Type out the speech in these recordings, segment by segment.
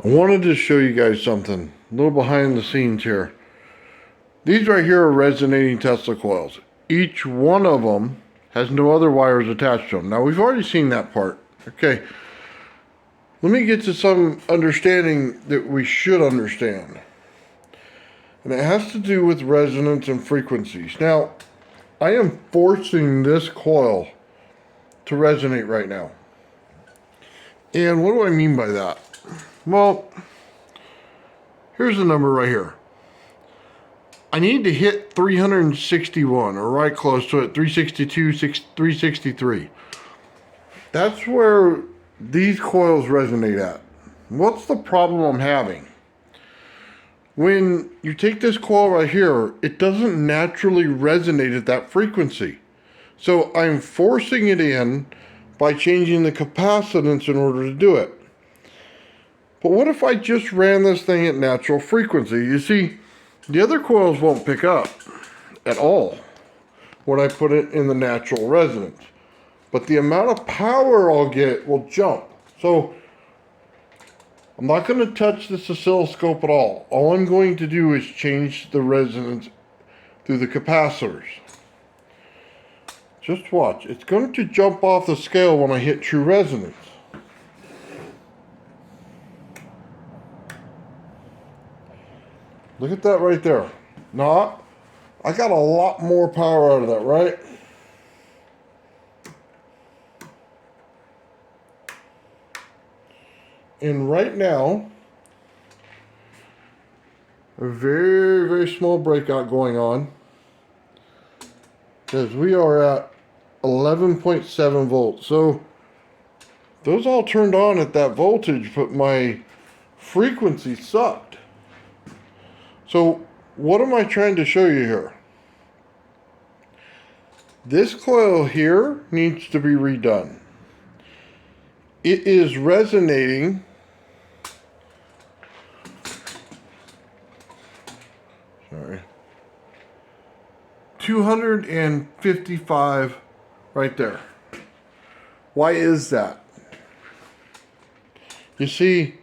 I wanted to show you guys something, a little behind the scenes here. These right here are resonating Tesla coils. Each one of them has no other wires attached to them. Now we've already seen that part. Okay, let me get to some understanding that we should understand. And it has to do with resonance and frequencies. Now, I am forcing this coil to resonate right now. And what do I mean by that? Well, here's the number right here. I need to hit 361, or right close to it, 362, 363. That's where these coils resonate at. What's the problem I'm having? When you take this coil right here, it doesn't naturally resonate at that frequency. So I'm forcing it in by changing the capacitance in order to do it. But what if I just ran this thing at natural frequency? You see, the other coils won't pick up at all when I put it in the natural resonance. But the amount of power I'll get will jump. So I'm not going to touch this oscilloscope at all. All I'm going to do is change the resonance through the capacitors. Just watch. It's going to jump off the scale when I hit true resonance. Look at that right there. Now, I got a lot more power out of that, right? And right now, a very, very small breakout going on, because we are at 11.7 volts. So those all turned on at that voltage, but my frequency sucked. So what am I trying to show you here? This coil here needs to be redone. It is resonating sorry, 255 right there. Why is that? You see,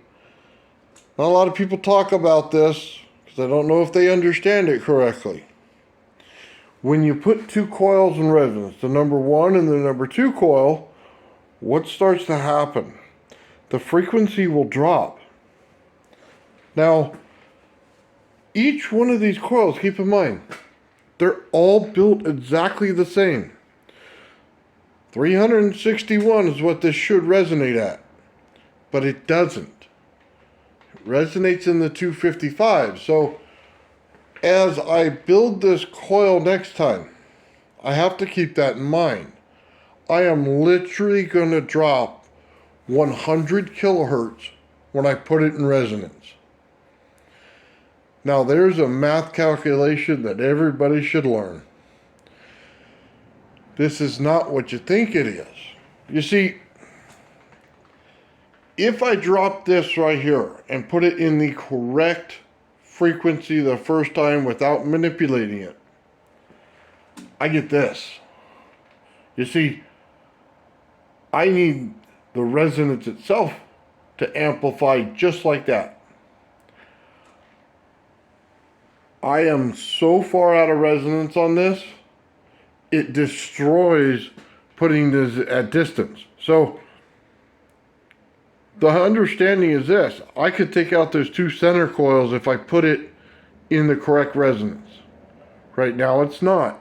not a lot of people talk about this because I don't know if they understand it correctly. When you put two coils in resonance, the number 1 and the number 2 coil, what starts to happen? The frequency will drop. Now, each one of these coils, keep in mind, they're all built exactly the same. 361 is what this should resonate at, but it doesn't. It resonates in the 255. So as I build this coil next time, I have to keep that in mind. I am literally going to drop 100 kilohertz when I put it in resonance. Now there's a math calculation that everybody should learn. This is not what you think it is. You see, if I drop this right here and put it in the correct frequency the first time without manipulating it, I get this. You see, I need the resonance itself to amplify just like that. I am so far out of resonance on this, it destroys putting this at distance. So the understanding is this: I could take out those two center coils if I put it in the correct resonance. Right now it's not,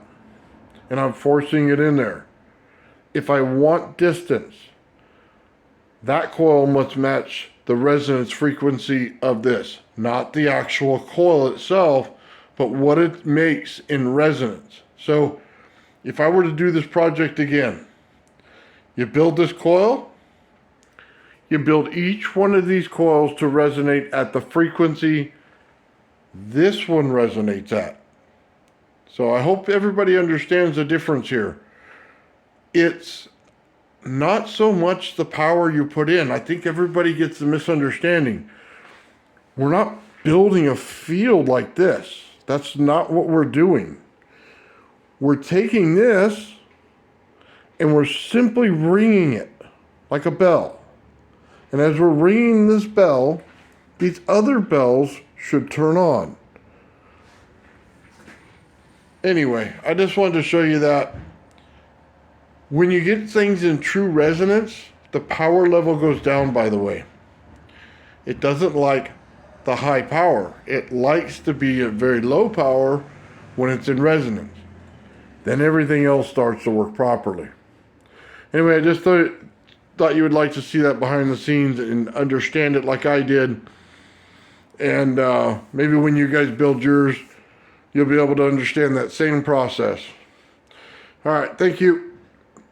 and I'm forcing it in there. If I want distance, that coil must match the resonance frequency of this, not the actual coil itself, but what it makes in resonance. So if I were to do this project again, you build this coil, you build each one of these coils to resonate at the frequency this one resonates at. So I hope everybody understands the difference here. It's not so much the power you put in. I think everybody gets the misunderstanding. We're not building a field like this. That's not what we're doing. We're taking this and we're simply ringing it like a bell. And as we're ringing this bell, these other bells should turn on. Anyway, I just wanted to show you that when you get things in true resonance, the power level goes down, by the way. It doesn't like the high power. It likes to be at very low power when it's in resonance. Then everything else starts to work properly. Anyway, I just thought you would like to see that behind the scenes and understand it like I did. And maybe when you guys build yours, you'll be able to understand that same process. All right, thank you.